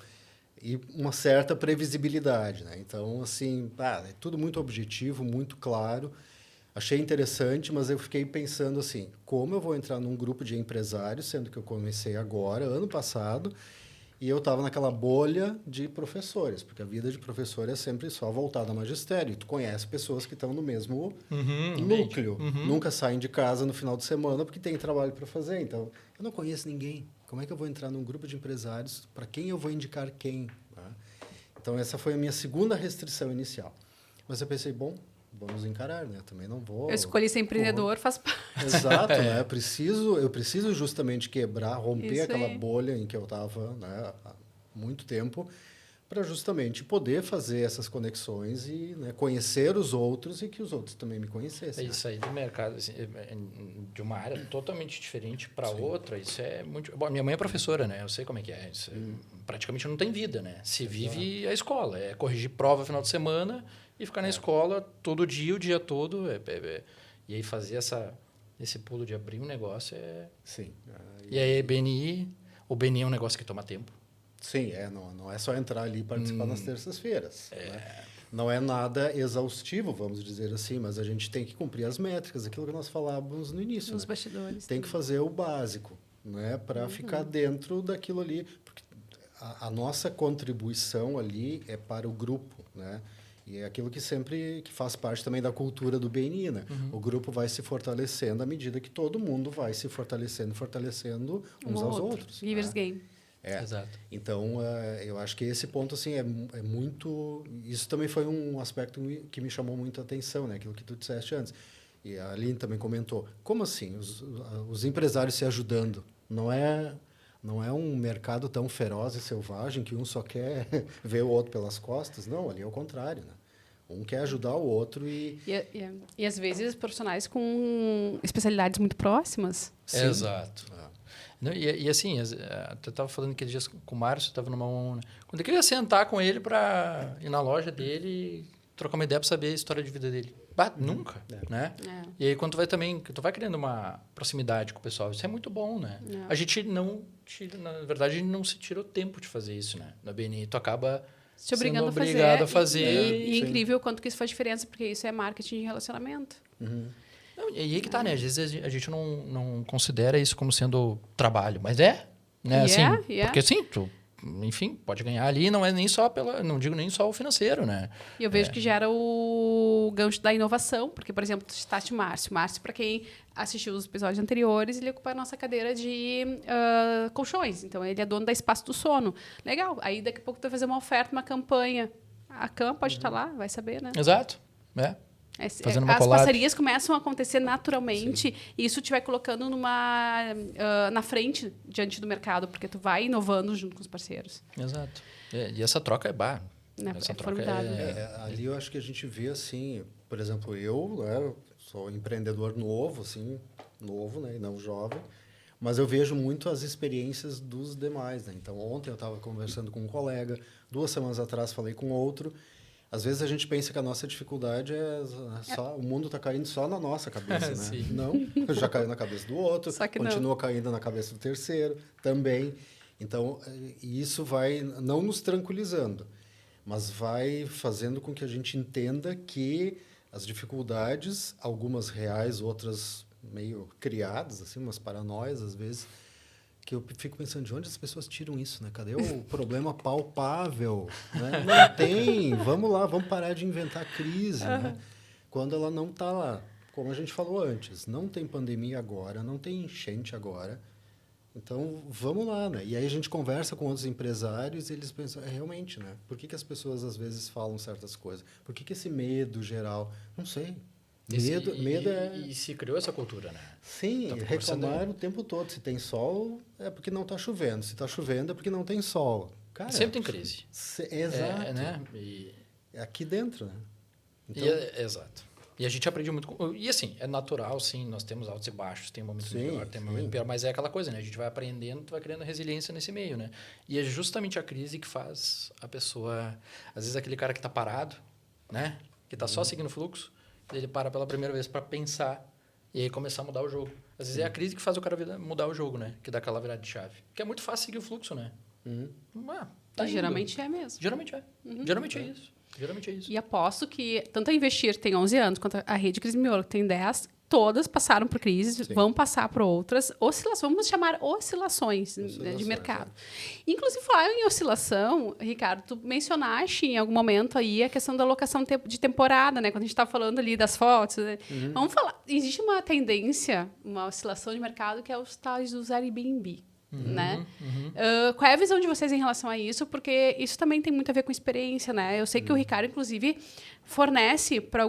e uma certa previsibilidade, né? Então, assim, é tudo muito objetivo, muito claro. Achei interessante, mas eu fiquei pensando assim, como eu vou entrar num grupo de empresários, sendo que eu comecei agora, ano passado, e eu estava naquela bolha de professores, porque a vida de professor é sempre só voltada ao magistério. E tu conhece pessoas que estão no mesmo núcleo. Nunca saem de casa no final de semana porque tem trabalho para fazer. Então, eu não conheço ninguém. Como é que eu vou entrar num grupo de empresários? Para quem eu vou indicar quem? Tá? Então, essa foi a minha segunda restrição inicial. Mas eu pensei, bom, vamos encarar, né? Também não vou... Eu escolhi ser empreendedor, faz parte. Exato, né? Eu preciso justamente quebrar, romper Isso aquela aí. bolha em que eu estava, né, há muito tempo, para justamente poder fazer essas conexões e, né, conhecer os outros e que os outros também me conhecessem. É isso aí do mercado, assim, de uma área totalmente diferente para outra, isso é muito... Bom, minha mãe é professora, né? Eu sei como é que é. Isso praticamente não tem vida, né? Se vive a escola, é corrigir prova no final de semana e ficar na escola todo dia, o dia todo. E aí fazer esse pulo de abrir um negócio é... Sim. E aí, o BNI é um negócio que toma tempo. Sim, não é só entrar ali e participar nas terças-feiras. Né? Não é nada exaustivo, vamos dizer assim, mas a gente tem que cumprir as métricas, aquilo que nós falávamos no início. Nos né? bastidores. Tem que fazer o básico, né? Para ficar dentro daquilo ali. Porque a nossa contribuição ali é para o grupo, né? E é aquilo que faz parte também da cultura do BNI, né? O grupo vai se fortalecendo à medida que todo mundo vai se fortalecendo uns aos outros. Givers né? Game. Exato. Então, eu acho que esse ponto assim, é muito... Isso também foi um aspecto que me chamou muito a atenção, né? Aquilo que tu disseste antes. E a Aline também comentou. Como assim? Os empresários se ajudando. Não é um mercado tão feroz e selvagem que um só quer ver o outro pelas costas. Não, ali é o contrário, né? Um quer ajudar o outro e às vezes profissionais com especialidades muito próximas. Sim. Exato. Não, e assim, eu estava falando aqueles dias com o Márcio, estava quando eu queria sentar com ele para ir na loja dele e trocar uma ideia para saber a história de vida dele. Nunca, né? E aí, quando tu vai criando uma proximidade com o pessoal, isso é muito bom, né? A gente na verdade, não se tira o tempo de fazer isso, né? Na BNI, tu acaba se obrigando a fazer. E é incrível quanto que isso faz diferença, porque isso é marketing de relacionamento. Não, e aí que tá, né? Às vezes a gente não considera isso como sendo trabalho, mas é, né? Porque assim, tu, enfim, pode ganhar ali, não é nem só não digo nem só o financeiro, né? E eu vejo que gera o gancho da inovação, porque, por exemplo, tu citaste Márcio. Márcio, para quem assistiu os episódios anteriores, ele ocupa a nossa cadeira de colchões. Então, ele é dono da Espaço do Sono. Legal. Aí, daqui a pouco, tu vai fazer uma oferta, uma campanha. A Cam pode estar lá, vai saber, né? Exato. As collab. parcerias começam a acontecer naturalmente. E isso te vai colocando na frente, diante do mercado, porque tu vai inovando junto com os parceiros. Exato. E essa troca essa troca formidável. Ali eu acho que a gente vê assim, por exemplo, eu sou empreendedor novo, né, e não jovem, mas eu vejo muito as experiências dos demais. Né? Então, ontem eu estava conversando com um colega, 2 semanas atrás falei com outro. Às vezes a gente pensa que a nossa dificuldade o mundo está caindo só na nossa cabeça, né? Não, já caiu na cabeça do outro, continua caindo na cabeça do terceiro também. Então, isso vai não nos tranquilizando, mas vai fazendo com que a gente entenda que as dificuldades, algumas reais, outras meio criadas, assim, umas paranoias às vezes, que eu fico pensando, de onde as pessoas tiram isso, né? Cadê o problema palpável? Né? Não tem. Vamos lá, vamos parar de inventar crise, né? Quando ela não está lá. Como a gente falou antes, não tem pandemia agora, não tem enchente agora. Então, vamos lá, né? E aí a gente conversa com outros empresários e eles pensam, realmente, né? Por que as pessoas às vezes falam certas coisas? Por que esse medo geral? Não sei. Medo é... E se criou essa cultura, né? Sim, reclamar o tempo todo. Se tem sol, é porque não está chovendo. Se está chovendo, é porque não tem sol. Cara, sempre tem crise. Exato. Né? É aqui dentro, né? Então, Exato. E a gente aprende muito. E assim, é natural, sim, nós temos altos e baixos, tem momentos melhor, tem momento pior, mas é aquela coisa, né? A gente vai aprendendo, tu vai criando resiliência nesse meio, né? E é justamente a crise que faz a pessoa. Às vezes aquele cara que está parado, né? Que está só seguindo o fluxo, ele para pela primeira vez para pensar e aí começar a mudar o jogo. Às vezes é a crise que faz o cara mudar o jogo, né? Que dá aquela virada de chave. Porque é muito fácil seguir o fluxo, né? Tá indo. Geralmente é mesmo. Geralmente é. Geralmente é isso. Geralmente é isso. E aposto que tanto a Investir tem 11 anos, quanto a Rede Cris Miolo que tem 10, todas passaram por crises, vão passar por outras oscilações, vamos chamar oscilações, né, de mercado. Inclusive, falar em oscilação, Ricardo, tu mencionaste em algum momento aí a questão da alocação de temporada, né? Quando a gente estava falando ali das fotos. Né? Vamos falar, existe uma tendência, uma oscilação de mercado que é os tais dos Airbnb. Né? Qual é a visão de vocês em relação a isso? Porque isso também tem muito a ver com experiência, né? Eu sei que o Ricardo, inclusive, fornece para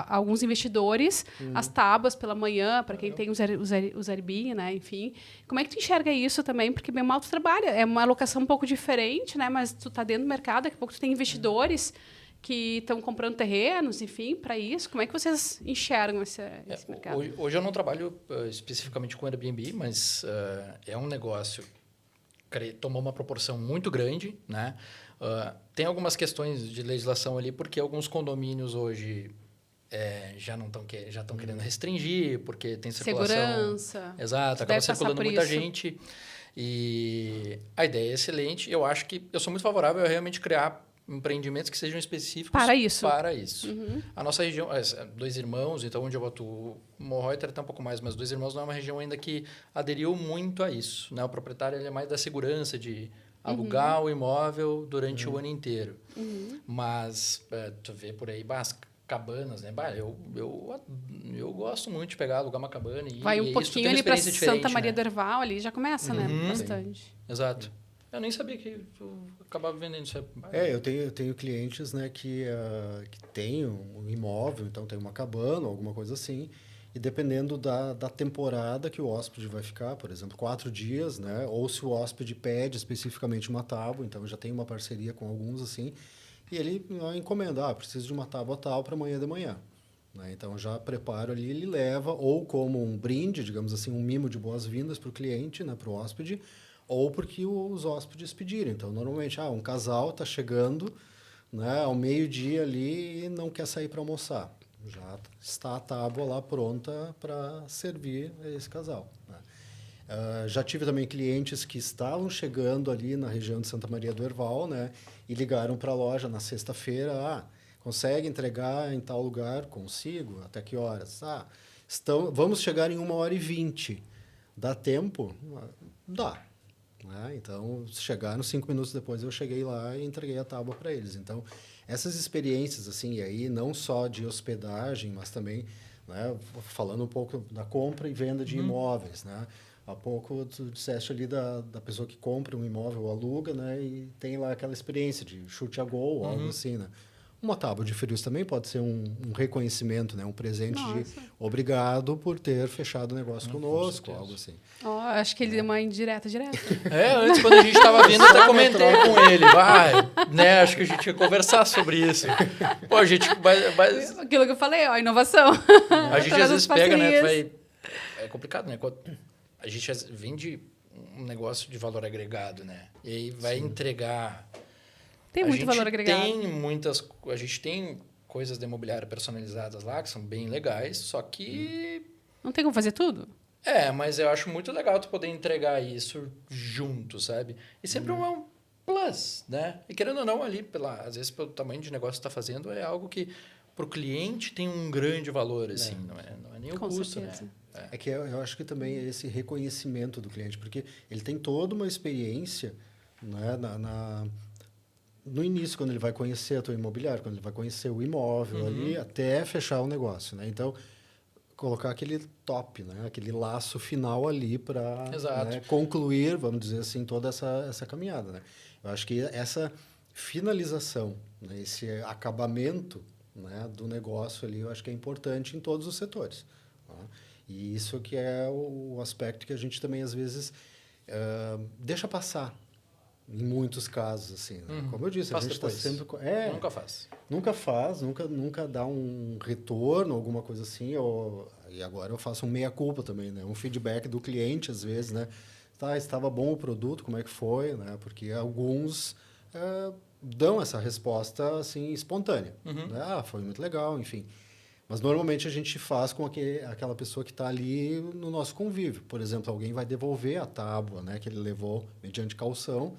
alguns investidores as tábuas pela manhã, para quem tem os Airbnb, né? Enfim. Como é que tu enxerga isso também? Porque bem mal tu trabalha. É uma alocação um pouco diferente, né? Mas tu tá dentro do mercado, daqui a pouco tu tem investidores que estão comprando terrenos, enfim, para isso. Como é que vocês enxergam esse mercado? Hoje eu não trabalho especificamente com Airbnb, mas é um negócio que tomou uma proporção muito grande, né? Tem algumas questões de legislação ali, porque alguns condomínios hoje já estão querendo restringir, porque tem circulação... Segurança. Exato, acaba circulando muita gente. E a ideia é excelente. Eu acho que eu sou muito favorável a realmente criar empreendimentos que sejam específicos para isso. A nossa região, 2 Irmãos, então onde eu atuo, Morreuter até um pouco mais, mas 2 Irmãos não é uma região ainda que aderiu muito a isso, né? O proprietário ele é mais da segurança de alugar o imóvel durante o ano inteiro. Mas tu vê por aí cabanas, né? Eu gosto muito de pegar, alugar uma cabana e vai um pouquinho ali para Santa Maria do Herval, ali já começa, né? Bastante. Sim. Exato. Eu nem sabia que tu acabava vendendo isso. Eu tenho clientes, né, que têm um imóvel, então tem uma cabana, alguma coisa assim, e dependendo da temporada que o hóspede vai ficar, por exemplo, 4 dias, né, ou se o hóspede pede especificamente uma tábua, então já tem uma parceria com alguns assim, e ele encomenda, preciso de uma tábua tal para amanhã de manhã. Né? Então já preparo ali, ele leva, ou como um brinde, digamos assim, um mimo de boas-vindas para o cliente, né, para o hóspede, ou porque os hóspedes pediram. Então, normalmente, um casal está chegando, né, ao meio-dia ali e não quer sair para almoçar. Já está a tábua lá pronta para servir esse casal. Né? Já tive também clientes que estavam chegando ali na região de Santa Maria do Herval, né, e ligaram para a loja na sexta-feira. Consegue entregar em tal lugar? Consigo. Até que horas? Vamos chegar em 1h20. Dá tempo? Dá. Então, chegaram 5 minutos depois, eu cheguei lá e entreguei a tábua para eles. Então, essas experiências, assim, e aí não só de hospedagem, mas também, né, falando um pouco da compra e venda de imóveis, né? Há pouco tu disseste ali da pessoa que compra um imóvel ou aluga, né, e tem lá aquela experiência de chute a gol, algo assim, né? Uma tábua de frios também pode ser um reconhecimento, né? Um presente de obrigado por ter fechado o negócio conosco, algo assim. Acho que ele deu uma indireta direta. Antes, quando a gente estava vindo, até comentei com ele. Né? Acho que a gente ia conversar sobre isso. Pô, a gente... Aquilo que eu falei, inovação. A gente às vezes pega, né? É complicado, né? A gente vende um negócio de valor agregado, né? E aí vai entregar... Tem muito valor agregado. A gente tem coisas de imobiliária personalizadas lá, que são bem legais, só que... Não tem como fazer tudo? Mas eu acho muito legal tu poder entregar isso junto, sabe? E sempre um plus, né? E querendo ou não, ali, às vezes pelo tamanho de negócio que tu tá fazendo, é algo que para o cliente tem um grande valor, assim, não é nem o custo, né? É que eu acho que também é esse reconhecimento do cliente, porque ele tem toda uma experiência, né, no início, quando ele vai conhecer a tua imobiliária, quando ele vai conhecer o imóvel ali, até fechar o negócio, né? Então, colocar aquele top, né? Aquele laço final ali para, né, concluir, vamos dizer assim, toda essa caminhada, né? Eu acho que essa finalização, né, esse acabamento, né, do negócio ali, eu acho que é importante em todos os setores. Tá? E isso que é o aspecto que a gente também, às vezes, deixa passar. Em muitos casos, assim. Né? Como eu disse, a Faz gente está depois. sempre... Nunca faz. Nunca dá um retorno, alguma coisa assim. E agora eu faço um meia-culpa também, né? Um feedback do cliente, às vezes, né? Tá, estava bom o produto, como é que foi, né? Porque alguns dão essa resposta, assim, espontânea. Né? Ah, foi muito legal, enfim. Mas, normalmente, a gente faz com aquela pessoa que está ali no nosso convívio. Por exemplo, alguém vai devolver a tábua, né? Que ele levou mediante calção.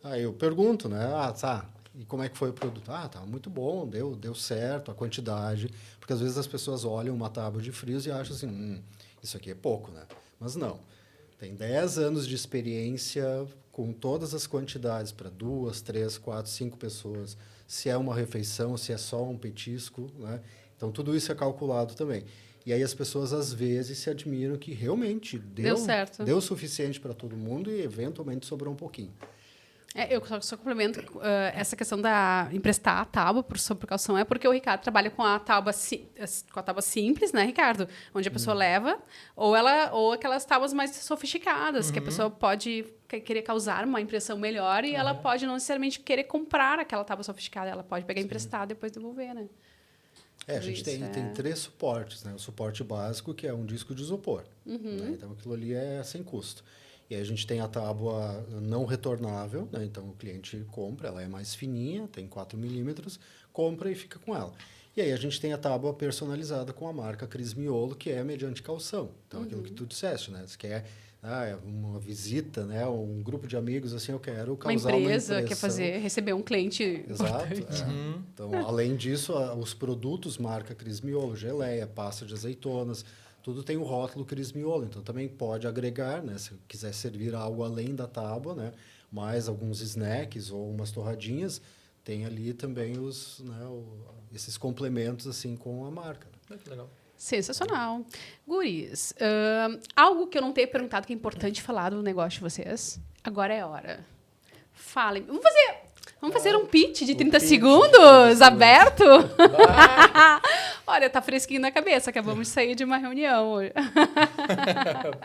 Aí eu pergunto, né? Ah, tá. E como é que foi o produto? Ah, tá muito bom, deu certo a quantidade. Porque às vezes as pessoas olham uma tábua de frios e acham assim, isso aqui é pouco, né? Mas não. Tem 10 anos de experiência com todas as quantidades para 2, 3, 4, 5 pessoas. Se é uma refeição, se é só um petisco, né? Então, tudo isso é calculado também. E aí as pessoas, às vezes, se admiram que realmente Deu certo. Deu o suficiente para todo mundo e, eventualmente, sobrou um pouquinho. Eu só complemento essa questão da emprestar a tábua sob precaução, é porque o Ricardo trabalha com a tábua simples, né, Ricardo? Onde a pessoa leva, ou aquelas tábuas mais sofisticadas, que a pessoa pode querer causar uma impressão melhor e ela pode não necessariamente querer comprar aquela tábua sofisticada, ela pode pegar emprestado e depois devolver, né? A gente tem 3 suportes, né? O suporte básico, que é um disco de isopor. Né? Então, aquilo ali é sem custo. E aí a gente tem a tábua não retornável, né? Então o cliente compra, ela é mais fininha, tem 4 milímetros, compra e fica com ela. E aí a gente tem a tábua personalizada com a marca Cris Miolo, que é mediante calção. Então aquilo que tu disseste, né? Você quer uma visita, né? Um grupo de amigos, assim, eu quero causar uma empresa quer receber um cliente. Exato. Então, além disso, os produtos marca Cris Miolo, geleia, pasta de azeitonas, tudo tem o rótulo Cris Miolo, então também pode agregar, né? Se quiser servir algo além da tábua, né? Mais alguns snacks ou umas torradinhas, tem ali também esses complementos assim com a marca. Que legal. Sensacional. Guris, algo que eu não tenho perguntado que é importante falar do negócio de vocês, agora é a hora. Falem. Vamos fazer um pitch de 30 segundos aberto? Olha, tá fresquinho na cabeça. Acabamos de sair de uma reunião hoje.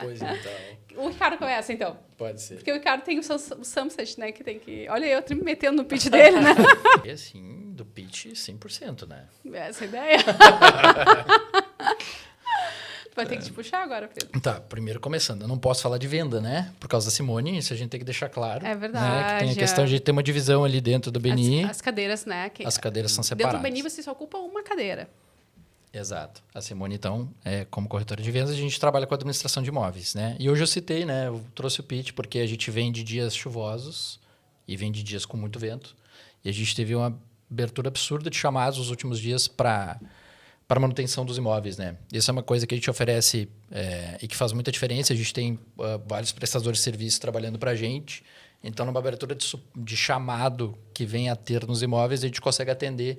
Pois então. O Ricardo começa, então. Pode ser. Porque o Ricardo tem o Sunset, né? Que tem que... Olha, eu me metendo no pitch dele, né? E assim, do pitch, 100%, né? Essa é a ideia. Tu vai ter que te puxar agora, Pedro. Tá, primeiro começando. Eu não posso falar de venda, né? Por causa da Simone, isso a gente tem que deixar claro. É verdade. Né? Que tem a questão de ter uma divisão ali dentro do BNI. As cadeiras, né? As cadeiras são separadas. Dentro do BNI você só ocupa uma cadeira. Exato. A Simone, então, como corretora de vendas, a gente trabalha com administração de imóveis, né? E hoje eu citei, né? Eu trouxe o pitch porque a gente vem de dias chuvosos e vem de dias com muito vento. E a gente teve uma abertura absurda de chamados nos últimos dias para manutenção dos imóveis, né? Isso é uma coisa que a gente oferece e que faz muita diferença. A gente tem vários prestadores de serviço trabalhando para a gente. Então, numa abertura de chamado que vem a ter nos imóveis, a gente consegue atender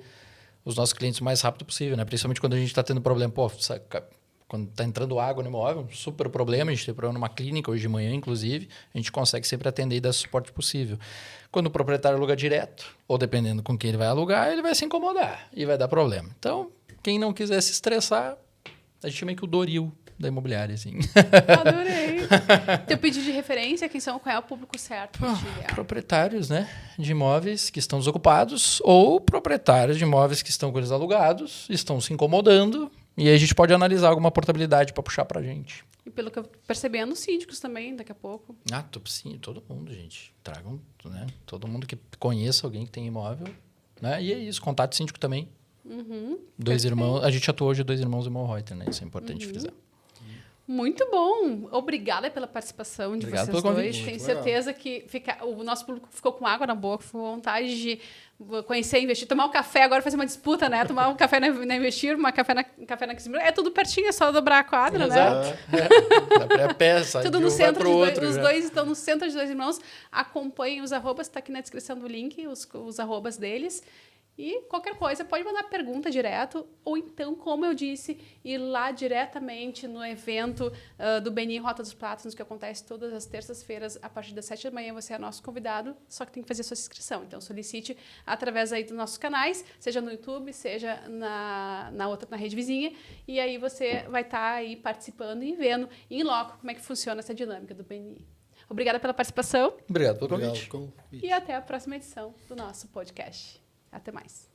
os nossos clientes o mais rápido possível, né? Principalmente quando a gente está tendo problema. Quando está entrando água no imóvel, um super problema. A gente tem problema numa clínica, hoje de manhã, inclusive. A gente consegue sempre atender e dar suporte possível. Quando o proprietário aluga direto, ou dependendo com quem ele vai alugar, ele vai se incomodar e vai dar problema. Então, quem não quiser se estressar, a gente chama que o Doril da imobiliária, assim. Adorei. Teu pedido de referência, qual é o público certo? Proprietários, né, de imóveis que estão desocupados ou proprietários de imóveis que estão com eles alugados, estão se incomodando e aí a gente pode analisar alguma portabilidade para puxar para a gente. E pelo que eu percebendo, síndicos também, daqui a pouco. Sim, todo mundo, gente. Tragam, né? Todo mundo que conheça alguém que tem imóvel, né? E é isso, contato síndico também. Dois irmãos, a gente atuou hoje 2 irmãos e irmão Reuter, né? Isso é importante frisar. Muito bom. Obrigada pela participação de vocês dois. Tenho certeza que o nosso público ficou com água na boca, com vontade de conhecer, investir, tomar um café, agora fazer uma disputa, né? Tomar um café na Investir, um café na Cris Miolo. É tudo pertinho, é só dobrar a quadra, exato, né? Dá pra pé, sai tudo de no um centro pro outro. Os dois estão no centro de 2 irmãos. Acompanhem os arrobas, está aqui na descrição do link, os arrobas deles. E qualquer coisa, pode mandar pergunta direto, ou então, como eu disse, ir lá diretamente no evento do BNI Rota dos Plátanos, que acontece todas as terças-feiras, a partir das 7 da manhã, você é nosso convidado, só que tem que fazer a sua inscrição. Então, solicite através aí dos nossos canais, seja no YouTube, seja na rede vizinha, e aí você vai estar aí participando e vendo em loco como é que funciona essa dinâmica do BNI. Obrigada pela participação Obrigado pelo Obrigado convite. pelo convite. e até a próxima edição do nosso podcast. Até mais.